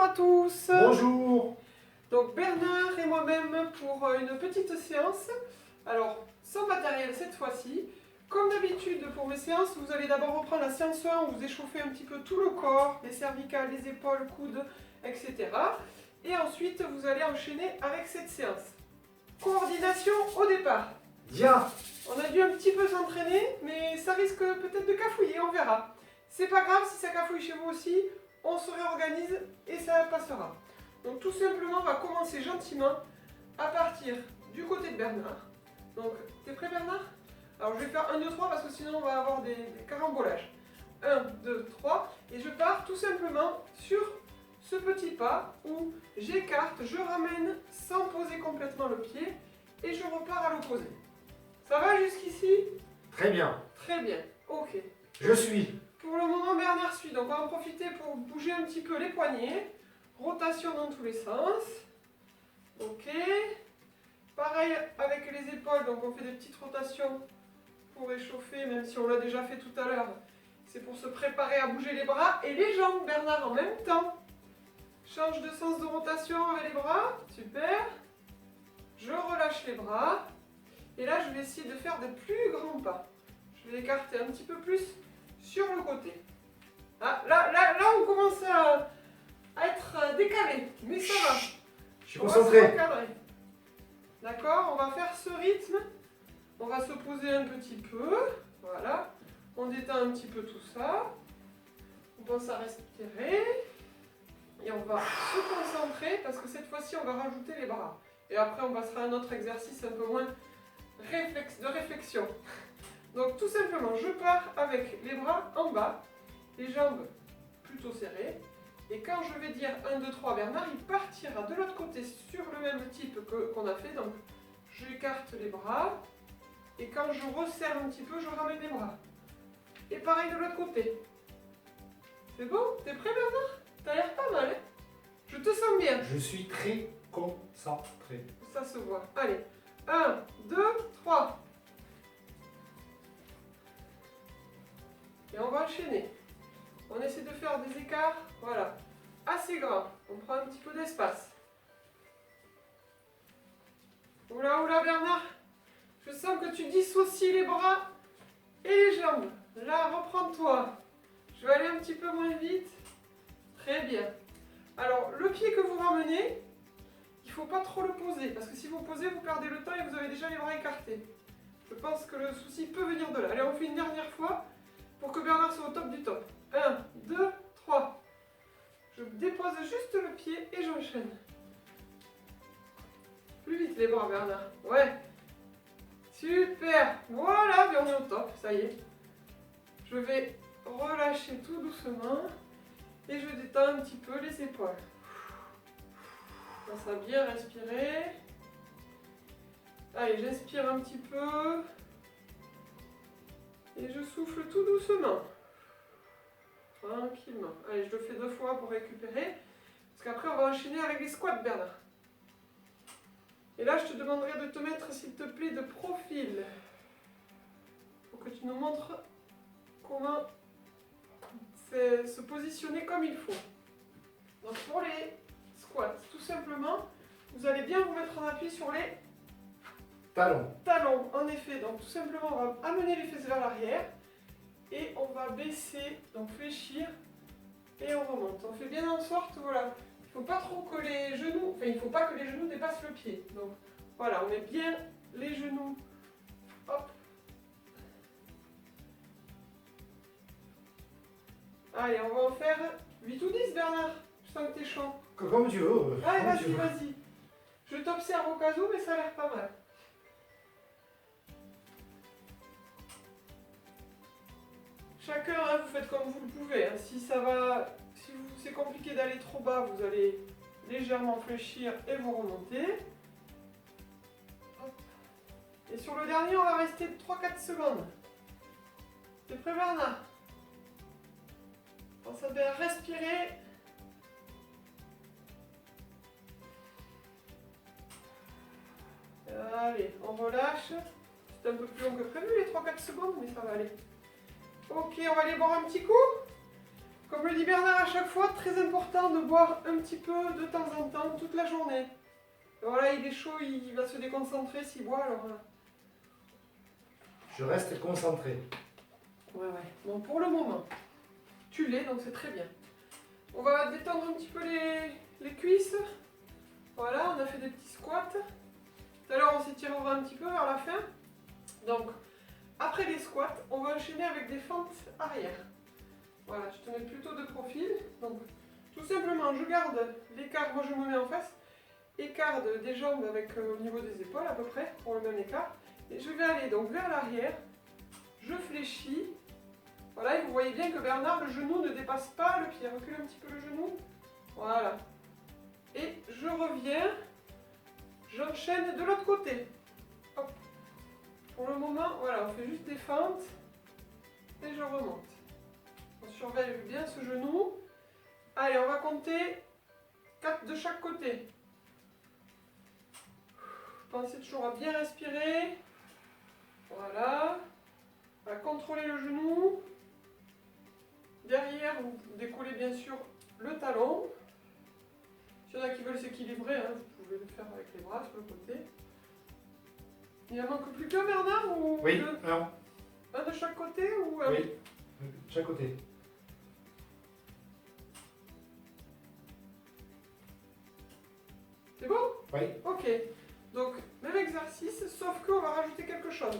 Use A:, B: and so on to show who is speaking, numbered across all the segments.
A: à tous.
B: Bonjour.
A: Donc Bernard et moi-même pour une petite séance. Alors, sans matériel cette fois-ci. Comme d'habitude pour mes séances, vous allez d'abord reprendre la séance 1 où vous échauffez un petit peu tout le corps, les cervicales, les épaules, coudes, etc. Et ensuite, vous allez enchaîner avec cette séance. Coordination au départ.
B: Bien.
A: On a dû un petit peu s'entraîner, mais ça risque peut-être de cafouiller, on verra. C'est pas grave si ça cafouille chez vous aussi, on se réorganise et ça passera. Donc tout simplement, on va commencer gentiment à partir du côté de Bernard. Donc, t'es prêt Bernard? Alors je vais faire 1, 2, 3 parce que sinon on va avoir des carambolages. 1, 2, 3 et je pars tout simplement sur ce petit pas où j'écarte, je ramène sans poser complètement le pied et je repars à l'opposé. Ça va jusqu'ici?
B: Très bien.
A: Très bien, ok.
B: Je suis.
A: Pour le moment, Bernard suit, donc on va en profiter pour bouger un petit peu les poignets. Rotation dans tous les sens. Ok. Pareil avec les épaules, donc on fait des petites rotations pour échauffer, même si on l'a déjà fait tout à l'heure. C'est pour se préparer à bouger les bras et les jambes, Bernard, en même temps. Change de sens de rotation avec les bras, super. Je relâche les bras. Et là, je vais essayer de faire de plus grands pas. Je vais écarter un petit peu plus sur le côté. Ah, là, on commence à être décalé, mais ça va.
B: Je suis
A: On va
B: concentré.
A: se recadrer. D'accord, on va faire ce rythme. On va se poser un petit peu. Voilà. On détend un petit peu tout ça. On pense à respirer. Et on va se concentrer parce que cette fois-ci, on va rajouter les bras. Et après, on passera à un autre exercice un peu moins de réflexion. Donc tout simplement, je pars avec les bras en bas, les jambes plutôt serrées. Et quand je vais dire 1, 2, 3, Bernard, il partira de l'autre côté sur le même type qu'on a fait. Donc j'écarte les bras. Et quand je resserre un petit peu, je ramène les bras. Et pareil de l'autre côté. C'est bon? T'es prêt Bernard? T'as l'air pas mal, hein? Je te sens bien.
B: Je suis très concentré.
A: Ça se voit. Allez. 1, 2, 3. Et on va enchaîner. On essaie de faire des écarts, voilà, assez grands. On prend un petit peu d'espace. Oula, oula Bernard, je sens que tu dissocies les bras et les jambes. Là, reprends-toi. Je vais aller un petit peu moins vite. Très bien. Alors, le pied que vous ramenez, il ne faut pas trop le poser, parce que si vous posez, vous perdez le temps et vous avez déjà les bras écartés. Je pense que le souci peut venir de là. Allez, on fait une dernière fois pour que Bernard soit au top du top. 1, 2, 3. Je dépose juste le pied et j'enchaîne. Plus vite les bras, Bernard. Ouais. Super. Voilà, et on est au top, ça y est. Je vais relâcher tout doucement et je détends un petit peu les épaules. Ça va bien respirer. Allez, j'inspire un petit peu. Et je souffle tout doucement. Tranquillement. Allez, je le fais 2 fois pour récupérer. Parce qu'après, on va enchaîner avec les squats, Bernard. Et là, je te demanderai de te mettre, s'il te plaît, de profil. Pour que tu nous montres comment se positionner comme il faut. Donc, pour les squats, tout simplement, vous allez bien vous mettre en appui sur les talons, en effet. Donc tout simplement, on va amener les fesses vers l'arrière et on va baisser, donc fléchir et on remonte. On fait bien en sorte, voilà, il ne faut pas trop que les genoux, enfin il ne faut pas que les genoux dépassent le pied. Donc voilà, on met bien les genoux, hop. Allez, on va en faire 8 ou 10 Bernard, je sens que t'es chaud.
B: Comme tu veux.
A: Allez,
B: Comme
A: vas-y,
B: tu veux.
A: vas-y. Je t'observe au cas où, mais ça a l'air pas mal. Chacun, hein, vous faites comme vous le pouvez. Hein. Si c'est compliqué d'aller trop bas, vous allez légèrement fléchir et vous remonter. Hop. Et sur le dernier, on va rester 3-4 secondes. T'es prêt, Bernard? Pense à bien respirer. Allez, on relâche. C'est un peu plus long que prévu, les 3-4 secondes, mais ça va aller. Ok, on va aller boire un petit coup. Comme le dit Bernard à chaque fois, très important de boire un petit peu de temps en temps, toute la journée. Et voilà, il est chaud, il va se déconcentrer s'il boit, alors...
B: Je reste concentré.
A: Ouais. Bon, pour le moment, tu l'es, donc c'est très bien. On va détendre un petit peu les cuisses. Voilà, on a fait des petits squats. Tout à l'heure, on s'étirera un petit peu vers la fin. Donc, après les squats, on va enchaîner avec des fentes arrière. Voilà, je te mets plutôt de profil. Donc, tout simplement, je garde l'écart, moi je me mets en face, écart des jambes avec au niveau des épaules à peu près, pour le même écart. Et je vais aller donc vers l'arrière, je fléchis. Voilà, et vous voyez bien que Bernard, le genou ne dépasse pas le pied. Recule un petit peu le genou. Voilà. Et je reviens, j'enchaîne de l'autre côté. Hop. Pour le moment, voilà, on fait juste des fentes et je remonte. On surveille bien ce genou. Allez, on va compter 4 de chaque côté. Pensez toujours à bien respirer. Voilà. On va contrôler le genou. Derrière, vous décollez bien sûr le talon. S'il y en a qui veulent s'équilibrer, hein, vous pouvez le faire avec les bras sur le côté. Il en manque plus qu'un, Bernard, ou
B: Oui,
A: deux? Un de chaque côté ou un?
B: Oui, de chaque côté.
A: C'est bon?
B: Oui.
A: Ok. Donc, même exercice, sauf qu'on va rajouter quelque chose.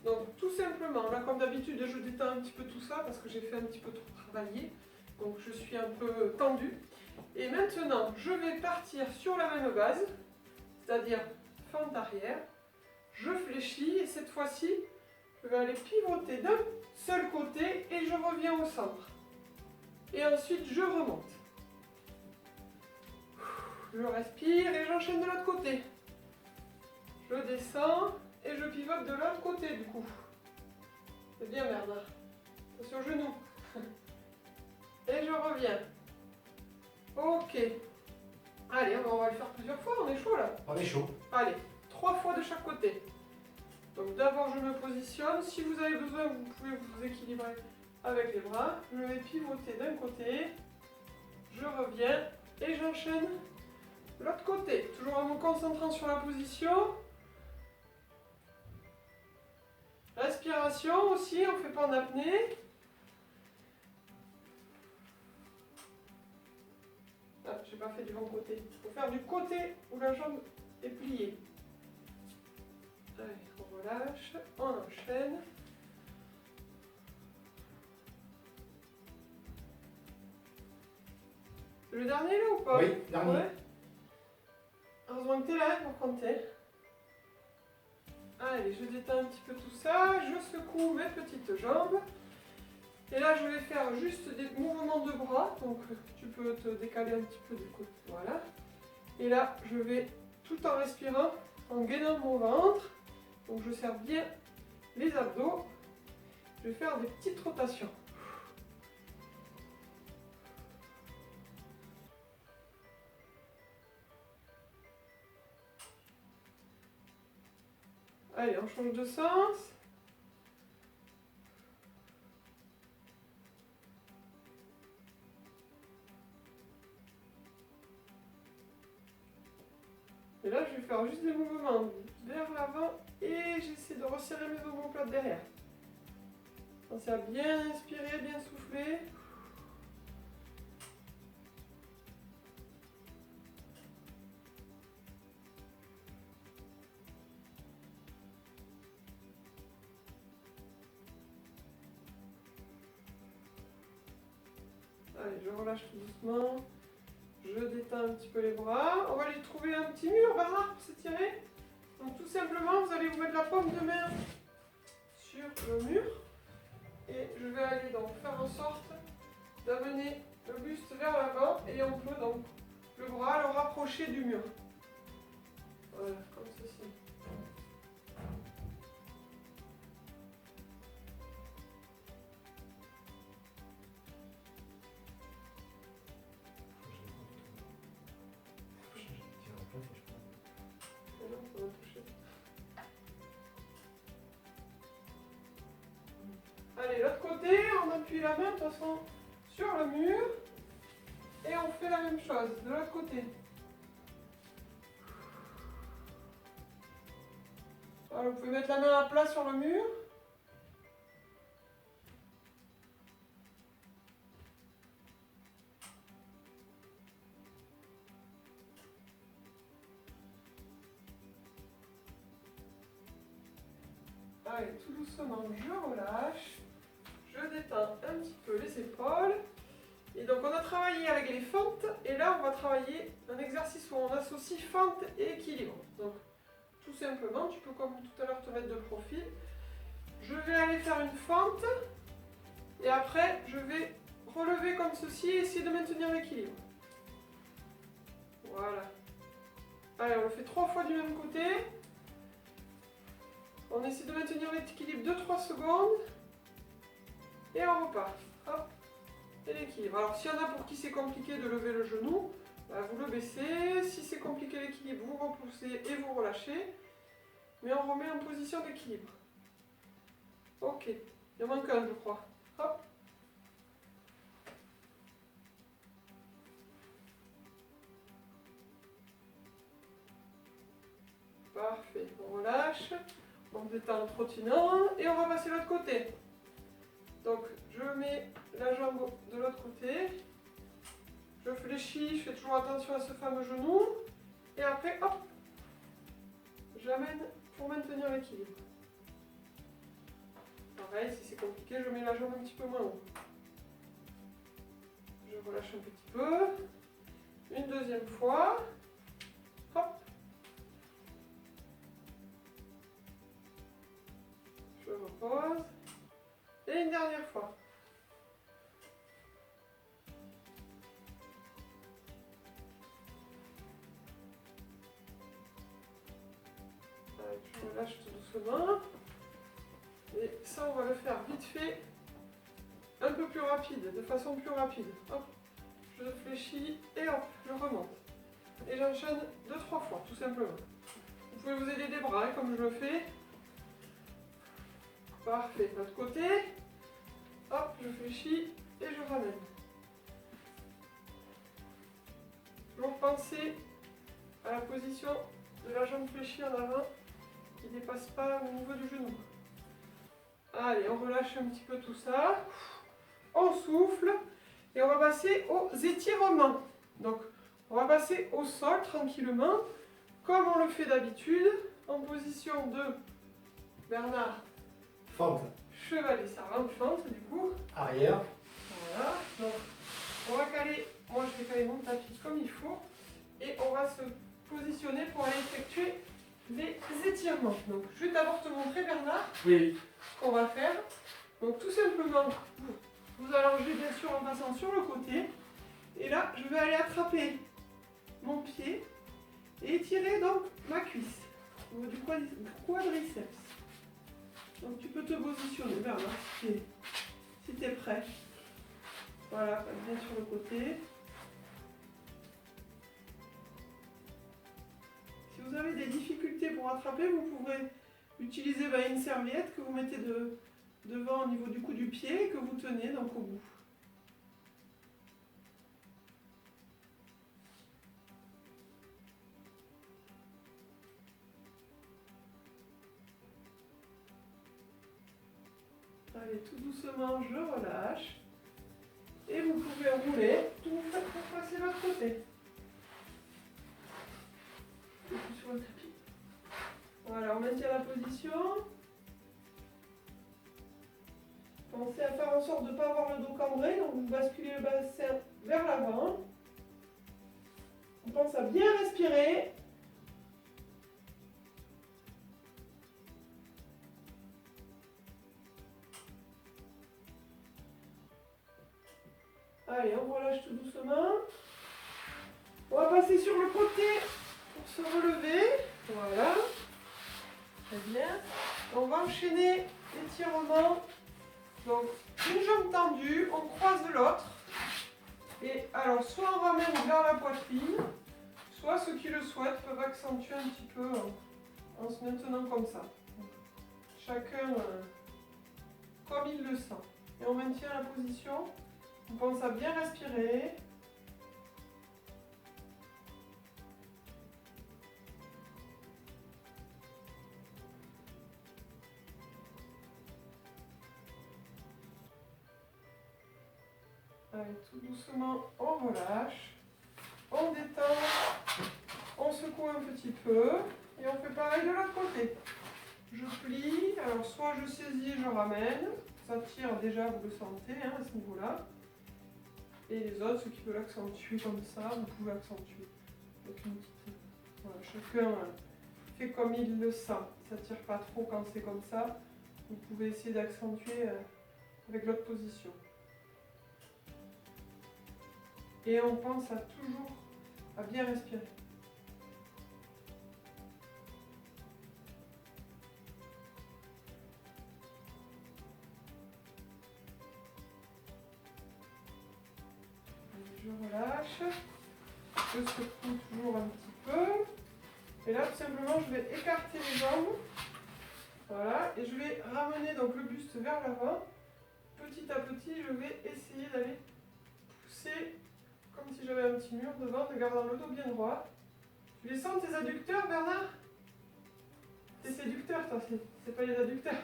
A: Donc, tout simplement, là, comme d'habitude, je détends un petit peu tout ça parce que j'ai fait un petit peu trop travailler. Donc, je suis un peu tendue. Et maintenant, je vais partir sur la même base, c'est-à-dire fente arrière. Je fléchis et cette fois-ci, je vais aller pivoter d'un seul côté et je reviens au centre. Et ensuite, je remonte. Je respire et j'enchaîne de l'autre côté. Je descends et je pivote de l'autre côté du coup. C'est bien, Bernard. Sur le genou. Et je reviens. Ok. Allez, on va le faire plusieurs fois, on est chaud là.
B: On est chaud.
A: Allez, 3 fois de chaque côté. Donc d'abord je me positionne. Si vous avez besoin, vous pouvez vous équilibrer avec les bras. Je vais pivoter d'un côté. Je reviens et j'enchaîne de l'autre côté. Toujours en me concentrant sur la position. Respiration aussi, on ne fait pas en apnée. Ah, j'ai pas fait du bon côté. Il faut faire du côté où la jambe est pliée. Allez, on relâche, on enchaîne. C'est le dernier là ou pas?
B: Oui, dernier.
A: Ouais. Heureusement que t'es là pour compter. Allez, je détends un petit peu tout ça, je secoue mes petites jambes. Et là, je vais faire juste des mouvements de bras, donc tu peux te décaler un petit peu du côté, voilà. Et là, je vais, tout en respirant, en gainant mon ventre, donc je serre bien les abdos, je vais faire des petites rotations. Allez, on change de sens. Et là, je vais faire juste des mouvements vers l'avant et j'essaie de resserrer mes omoplates derrière. Pensez à bien inspirer, bien souffler. Allez, je relâche tout doucement. Je détends un petit peu les bras. On va aller trouver un petit mur, Bernard, pour s'étirer. Donc tout simplement, vous allez vous mettre la paume de main sur le mur. Et je vais aller donc faire en sorte d'amener le buste vers l'avant. Et on peut donc le bras le rapprocher du mur. Voilà, comme ceci. Et là, on va toucher. Allez, l'autre côté, on appuie la main de toute façon sur le mur. Et on fait la même chose de l'autre côté. Voilà, vous pouvez mettre la main à plat sur le mur. Allez, tout doucement, je relâche. Je détends un petit peu les épaules. Et donc on a travaillé avec les fentes. Et là, on va travailler un exercice où on associe fente et équilibre. Donc, tout simplement, tu peux comme tout à l'heure te mettre de profil. Je vais aller faire une fente. Et après, je vais relever comme ceci et essayer de maintenir l'équilibre. Voilà. Allez, on le fait 3 fois du même côté. On essaie de maintenir l'équilibre 2-3 secondes. Et on repart. Hop. Et l'équilibre. Alors, s'il y en a pour qui c'est compliqué de lever le genou, bah, vous le baissez. Si c'est compliqué l'équilibre, vous repoussez et vous relâchez. Mais on remet en position d'équilibre. Ok. Il en manque un, je crois. Hop. Parfait. On relâche. On détend en trottinant. Et on va passer de l'autre côté. Donc, je mets la jambe de l'autre côté. Je fléchis. Je fais toujours attention à ce fameux genou. Et après, hop. J'amène pour maintenir l'équilibre. Pareil, si c'est compliqué, je mets la jambe un petit peu moins haut. Je relâche un petit peu. Une deuxième fois. Hop. Je repose. Et une dernière fois. Allez, je relâche tout doucement. Et ça, on va le faire vite fait, un peu plus rapide, de façon plus rapide. Hop, je fléchis et hop, je remonte. Et j'enchaîne 2-3 fois, tout simplement. Vous pouvez vous aider des bras, hein, comme je le fais. Parfait, de l'autre côté. Hop, je fléchis et je ramène. Donc pensez à la position de la jambe fléchie en avant qui ne dépasse pas au niveau du genou. Allez, on relâche un petit peu tout ça. On souffle et on va passer aux étirements. Donc, on va passer au sol tranquillement, comme on le fait d'habitude, en position de Bernard.
B: Fente.
A: Chevalet sarrant, fente du coup.
B: Arrière.
A: Voilà. Donc, on va caler, moi je vais caler mon tapis comme il faut. Et on va se positionner pour aller effectuer les étirements. Donc, je vais d'abord te montrer, Bernard.
B: Oui.
A: Qu'on va faire. Donc tout simplement, vous allongez bien sûr en passant sur le côté. Et là, je vais aller attraper mon pied et étirer donc ma cuisse au niveau du quadriceps. Donc tu peux te positionner vers là si tu es prêt. Voilà, passe bien sur le côté. Si vous avez des difficultés pour attraper, vous pourrez utiliser une serviette que vous mettez devant au niveau du cou du pied et que vous tenez donc au bout. Allez, tout doucement, je relâche. Et vous pouvez rouler. Tout vous faites pour passer de l'autre côté. Sur le tapis. Voilà, on maintient la position. Pensez à faire en sorte de ne pas avoir le dos cambré, donc vous basculez le bassin vers l'avant. On pense à bien respirer. Allez, on relâche tout doucement. On va passer sur le côté pour se relever. Voilà. Très bien. On va enchaîner l'étirement. Donc, une jambe tendue, on croise l'autre. Et alors, soit on ramène vers la poitrine, soit ceux qui le souhaitent peuvent accentuer un petit peu en se maintenant comme ça. Chacun comme il le sent. Et on maintient la position On pense à bien respirer. Allez, tout doucement, on relâche. On détend. On secoue un petit peu. Et on fait pareil de l'autre côté. Je plie. Alors, soit je saisis, je ramène. Ça tire déjà, vous le sentez hein, à ce niveau-là. Et les autres, ceux qui veulent accentuer comme ça, vous pouvez accentuer. Avec une petite... Voilà, chacun fait comme il le sent. Ça tire pas trop quand c'est comme ça. Vous pouvez essayer d'accentuer avec l'autre position. Et on pense à toujours à bien respirer. Je relâche, je secoue toujours un petit peu. Et là, tout simplement, je vais écarter les jambes. Voilà, et je vais ramener donc le buste vers l'avant. Petit à petit, je vais essayer d'aller pousser comme si j'avais un petit mur devant, en gardant le dos bien droit. Tu les sens tes adducteurs, Bernard? Tes séducteurs, toi, c'est pas les adducteurs.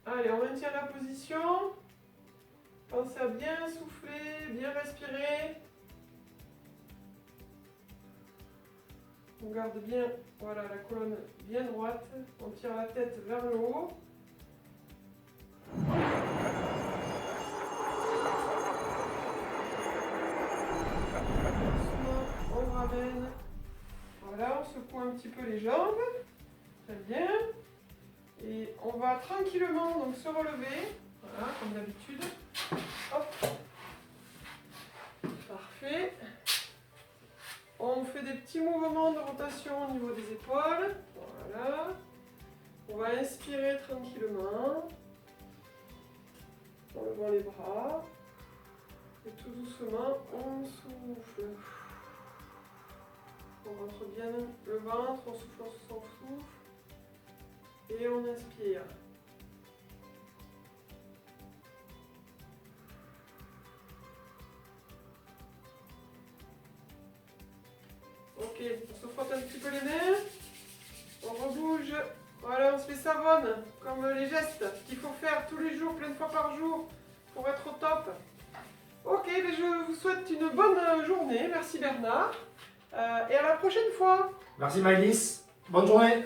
A: Allez, on maintient la position. Pensez à bien souffler, bien respirer. On garde bien, voilà, la colonne bien droite. On tire la tête vers le haut. On ramène. Voilà, on secoue un petit peu les jambes. Très bien. Et on va tranquillement donc se relever. Voilà, comme d'habitude. Hop. Parfait. On fait des petits mouvements de rotation au niveau des épaules. Voilà. On va inspirer tranquillement. En levant les bras. Et tout doucement, on souffle. On rentre bien le ventre, on souffle, on souffle. Et on inspire. Ok, on se frotte un petit peu les mains. On rebouge. Voilà, on se les savonne, comme les gestes qu'il faut faire tous les jours, plein de fois par jour, pour être au top. Ok, mais je vous souhaite une bonne journée. Merci Bernard. Et à la prochaine fois.
B: Merci Maëlys. Bonne journée.